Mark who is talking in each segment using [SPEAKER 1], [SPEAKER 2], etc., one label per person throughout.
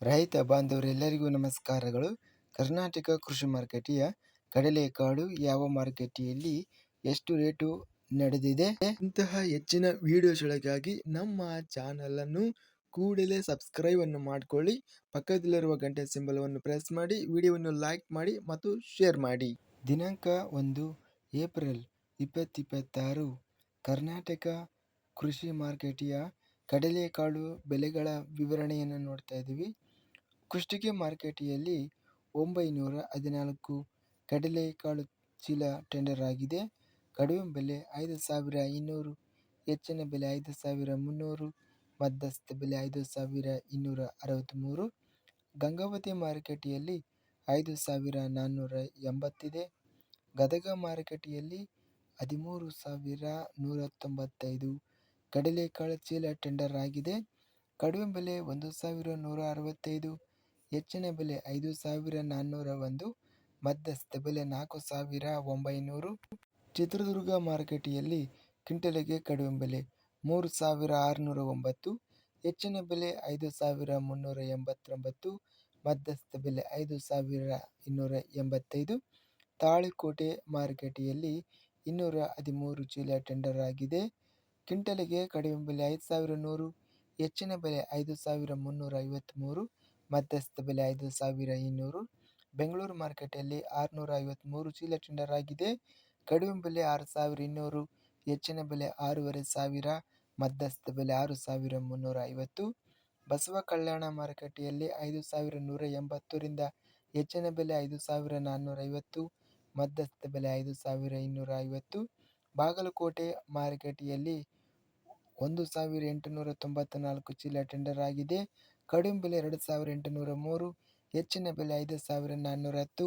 [SPEAKER 1] ರೈತ ಬಾಂಧವರೆಲ್ಲರಿಗೂ ನಮಸ್ಕಾರಗಳು. ಕರ್ನಾಟಕ ಕೃಷಿ ಮಾರುಕಟ್ಟೆಯ ಕಡಲೆಕಾಳು ಯಾವ ಮಾರುಕಟ್ಟೆಯಲ್ಲಿ ಎಷ್ಟು ರೇಟು ನಡೆದಿದೆ? ಇಂತಹ ಹೆಚ್ಚಿನ ವಿಡಿಯೋಸ್ಗಳಿಗಾಗಿ ನಮ್ಮ ಚಾನಲನ್ನು ಕೂಡಲೇ ಸಬ್ಸ್ಕ್ರೈಬ್ ಅನ್ನು ಮಾಡಿಕೊಳ್ಳಿ. ಪಕ್ಕದಲ್ಲಿರುವ ಗಂಟೆ ಸಿಂಬಲವನ್ನು ಪ್ರೆಸ್ ಮಾಡಿ, ವಿಡಿಯೋವನ್ನು ಲೈಕ್ ಮಾಡಿ ಮತ್ತು ಶೇರ್ ಮಾಡಿ. ದಿನಾಂಕ 1 ಏಪ್ರಿಲ್ 2026 ಕರ್ನಾಟಕ ಕೃಷಿ ಮಾರುಕಟ್ಟೆಯ ಕಡಲೆಕಾಳು ಬೆಲೆಗಳ ವಿವರಣೆಯನ್ನು ನೋಡ್ತಾ ಇದ್ದೀವಿ. ಕುಷ್ಟಗಿ ಮಾರುಕಟ್ಟೆಯಲ್ಲಿ 914 ಕಡಲೆಕಾಳು ಚೀಲ ಟೆಂಡರ್ ಆಗಿದೆ. ಕಡಿಮೆ ಬೆಲೆ 5200, ಹೆಚ್ಚಿನ ಬೆಲೆ 5300, ಮಧ್ಯಸ್ಥ ಬೆಲೆ 5263. ಗಂಗಾವತಿ ಮಾರುಕಟ್ಟೆಯಲ್ಲಿ 5480 ಇದೆ. ಗದಗ ಮಾರುಕಟ್ಟೆಯಲ್ಲಿ 13195 ಕಡಲೆಕಾಳು ಚೀಲ ಟೆಂಡರ್ ಆಗಿದೆ. ಕಡಿಮೆ ಬೆಲೆ 1165, ಹೆಚ್ಚಿನ ಬೆಲೆ 5401, ಮಧ್ಯಸ್ಥ ಬೆಲೆ 4900. ಚಿತ್ರದುರ್ಗ ಮಾರುಕಟ್ಟೆಯಲ್ಲಿ ಕ್ವಿಂಟಲಿಗೆ ಕಡಿಮೆ ಬೆಲೆ 3609, ಹೆಚ್ಚಿನ ಬೆಲೆ 5389, ಮಧ್ಯಸ್ಥ ಬೆಲೆ 5285. ತಾಳಿಕೋಟೆ ಮಾರುಕಟ್ಟೆಯಲ್ಲಿ 213 ಚೀಲ ಟೆಂಡರ್ ಆಗಿದೆ. ಕ್ವಿಂಟಲಿಗೆ ಕಡಿಮೆ ಬೆಲೆ 5100, ಹೆಚ್ಚಿನ ಬೆಲೆ 5353, ಮಧ್ಯಸ್ಥ ಬೆಲೆ 5200. ಬೆಂಗಳೂರು ಮಾರುಕಟ್ಟೆಯಲ್ಲಿ 653 ಚೀಲ ಟೆಂಡರ್ ಆಗಿದೆ. ಕಡಿಮೆ ಬೆಲೆ 6200, ಹೆಚ್ಚಿನ ಬೆಲೆ 6500, ಮಧ್ಯಸ್ಥ ಬೆಲೆ 6350. ಬಸವ ಕಲ್ಯಾಣ ಮಾರುಕಟ್ಟೆಯಲ್ಲಿ 5180ರಿಂದ ಹೆಚ್ಚಿನ ಬೆಲೆ 5450, ಮಧ್ಯಸ್ಥ ಬೆಲೆ 5250. ಬಾಗಲಕೋಟೆ ಮಾರುಕಟ್ಟೆಯಲ್ಲಿ 1894 ಚೀಲ ಟೆಂಡರ್ ಆಗಿದೆ. ಕಡಿಮೆ ಬೆಲೆ 2803, ಹೆಚ್ಚಿನ ಬೆಲೆ 5410,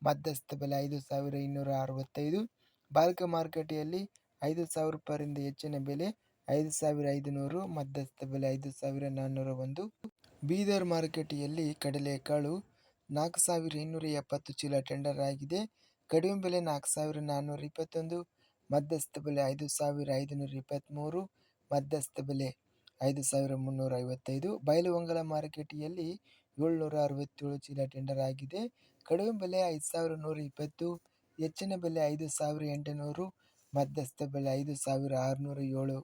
[SPEAKER 1] ಮಧ್ಯಸ್ಥ ಬೆಲೆ 5265. ಬಾಲ್ಕ ಮಾರುಕಟ್ಟೆಯಲ್ಲಿ 5000 ರೂಪಾಯಿಯಿಂದ ಹೆಚ್ಚಿನ ಬೆಲೆ 5500, ಮಧ್ಯಸ್ಥ ಬೆಲೆ 5401. ಬೀದರ್ ಮಾರುಕಟ್ಟೆಯಲ್ಲಿ ಕಡಲೆಕಾಳು 4270 ಚೀಲ ಟೆಂಡರ್ ಆಗಿದೆ. ಕಡಿಮೆ ಬೆಲೆ 4421, ಮಧ್ಯಸ್ಥ ಬೆಲೆ 5523, ಮಧ್ಯಸ್ಥ ಬೆಲೆ 5355. ಬೈಲಹೊಂಗಲ ಮಾರುಕಟ್ಟೆಯಲ್ಲಿ 767 ಚೀಲ ಟೆಂಡರ್ ಆಗಿದೆ. ಕಡಿಮೆ ಬೆಲೆ 5120, ಹೆಚ್ಚಿನ ಬೆಲೆ 5800, ಮಧ್ಯಸ್ಥ ಬೆಲೆ 5607.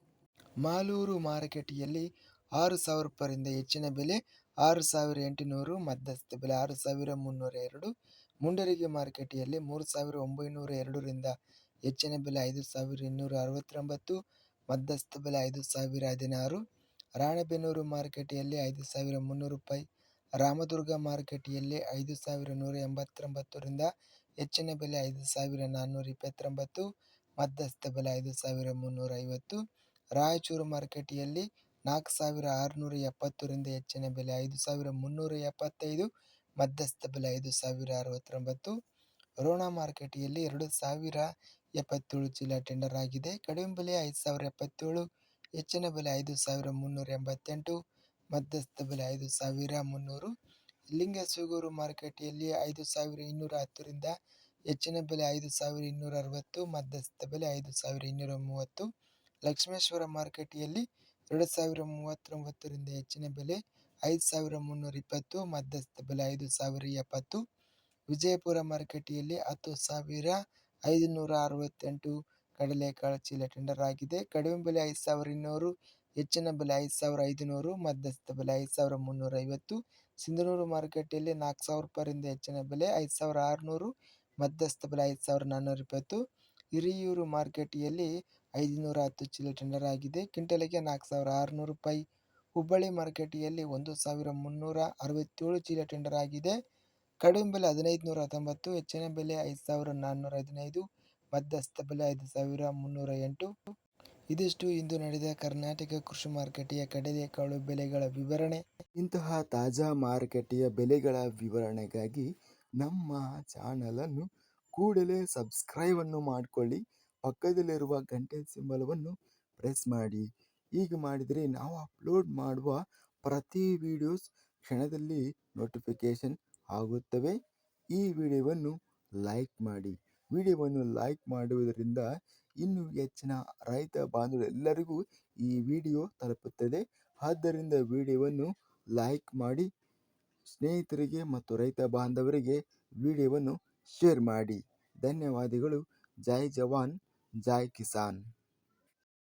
[SPEAKER 1] ಮಾಲೂರು ಮಾರುಕಟ್ಟೆಯಲ್ಲಿ 6000 ರೂಪಾಯಿಯಿಂದ ಹೆಚ್ಚಿನ ಬೆಲೆ 6800, ಮಧ್ಯಸ್ಥ ಬೆಲೆ 6302. ಮುಂಡರಗಿ ಮಾರುಕಟ್ಟೆಯಲ್ಲಿ 3902ರಿಂದ ಹೆಚ್ಚಿನ ಬೆಲೆ 5269, ಮಧ್ಯಸ್ಥ ಬೆಲೆ 5016. ರಾಣೆಬೆನ್ನೂರು ಮಾರುಕಟ್ಟೆಯಲ್ಲಿ 5300 ರೂಪಾಯಿ. ರಾಮದುರ್ಗ ಮಾರುಕಟ್ಟೆಯಲ್ಲಿ 5189ರಿಂದ ಹೆಚ್ಚಿನ ಬೆಲೆ 5429, ಮಧ್ಯಸ್ಥ ಬೆಲೆ 5350. ರಾಯಚೂರು ಮಾರುಕಟ್ಟೆಯಲ್ಲಿ 4670ರಿಂದ ಹೆಚ್ಚಿನ ಬೆಲೆ 5375, ಮಧ್ಯಸ್ಥ ಬೆಲೆ 5069. ರೋಣ ಮಾರುಕಟ್ಟೆಯಲ್ಲಿ 2077 ಚೀಲ ಟೆಂಡರ್ ಆಗಿದೆ. ಕಡಿಮೆ ಬೆಲೆ 5077, ಹೆಚ್ಚಿನ ಬೆಲೆ 5388, ಮಧ್ಯಸ್ಥ ಬೆಲೆ 5300. ಲಿಂಗಸೂಗೂರು ಮಾರುಕಟ್ಟೆಯಲ್ಲಿ 5210ರಿಂದ ಹೆಚ್ಚಿನ ಬೆಲೆ 5260, ಮಧ್ಯಸ್ಥ ಬೆಲೆ 5230. ಲಕ್ಷ್ಮೇಶ್ವರ ಮಾರುಕಟ್ಟೆಯಲ್ಲಿ 2039ರಿಂದ ಹೆಚ್ಚಿನ ಬೆಲೆ 5320, ಮಧ್ಯಸ್ಥ ಬೆಲೆ 5070. ವಿಜಯಪುರ ಮಾರುಕಟ್ಟೆಯಲ್ಲಿ 10568 ಕಡಲೆಕಾಳು ಚೀಲ ಟೆಂಡರ್ ಆಗಿದೆ. ಕಡಿಮೆ ಬೆಲೆ 5200, ಹೆಚ್ಚಿನ ಬೆಲೆ 5500, ಮಧ್ಯಸ್ಥ ಬೆಲೆ 5350. ಸಿಂಧನೂರು ಮಾರುಕಟ್ಟೆಯಲ್ಲಿ 4000 ರೂಪಾಯಿಯಿಂದ ಹೆಚ್ಚಿನ ಬೆಲೆ 5600, ಮಧ್ಯಸ್ಥ ಬೆಲೆ 5420. ಹಿರಿಯೂರು ಮಾರುಕಟ್ಟೆಯಲ್ಲಿ 510 ಚೀಲ ಟೆಂಡರ್ ಆಗಿದೆ. ಕ್ವಿಂಟಲಿಗೆ 4600 ರೂಪಾಯಿ. ಹುಬ್ಬಳ್ಳಿ ಮಾರುಕಟ್ಟೆಯಲ್ಲಿ 1367 ಚೀಲ ಟೆಂಡರ್ ಆಗಿದೆ. ಕಡಿಮೆ ಬೆಲೆ 1519, ಹೆಚ್ಚಿನ ಬೆಲೆ 5415, ಮಧ್ಯಸ್ಥ ಬೆಲೆ 5308. ಇದಿಷ್ಟು ಇಂದು ನಡೆದ ಕರ್ನಾಟಕ ಕೃಷಿ ಮಾರುಕಟ್ಟೆಯ ಕಡಲೆಕಾಳು ಬೆಲೆಗಳ ವಿವರಣೆ. ಇಂತಹ ತಾಜಾ ಮಾರುಕಟ್ಟೆಯ ಬೆಲೆಗಳ ವಿವರಣೆಗಾಗಿ ನಮ್ಮ ಚಾನಲನ್ನು ಕೂಡಲೇ ಸಬ್ಸ್ಕ್ರೈಬ್ ಅನ್ನು ಮಾಡಿಕೊಳ್ಳಿ. ಪಕ್ಕದಲ್ಲಿರುವ ಗಂಟೆ ಸಿಂಬಲವನ್ನು ಪ್ರೆಸ್ ಮಾಡಿ. ಹೀಗೆ ಮಾಡಿದರೆ ನಾವು ಅಪ್ಲೋಡ್ ಮಾಡುವ ಪ್ರತಿ ವಿಡಿಯೋಸ್ ಕ್ಷಣದಲ್ಲಿ ನೋಟಿಫಿಕೇಶನ್ ಆಗುತ್ತವೆ. ಈ ವಿಡಿಯೋವನ್ನು ಲೈಕ್ ಮಾಡಿ. ವಿಡಿಯೋವನ್ನು ಲೈಕ್ ಮಾಡುವುದರಿಂದ ಇನ್ನೂ ಹೆಚ್ಚಿನ ರೈತ ಬಾಂಧವರೆಲ್ಲರಿಗೂ ಈ ವಿಡಿಯೋ ತಲುಪುತ್ತದೆ. ಆದ್ದರಿಂದ ವಿಡಿಯೋವನ್ನು ಲೈಕ್ ಮಾಡಿ,
[SPEAKER 2] ಸ್ನೇಹಿತರಿಗೆ ಮತ್ತು ರೈತ ಬಾಂಧವರಿಗೆ ವಿಡಿಯೋವನ್ನು ಶೇರ್ ಮಾಡಿ. ಧನ್ಯವಾದಗಳು. ಜೈ ಜವಾನ್ ಜೈ ಕಿಸಾನ್.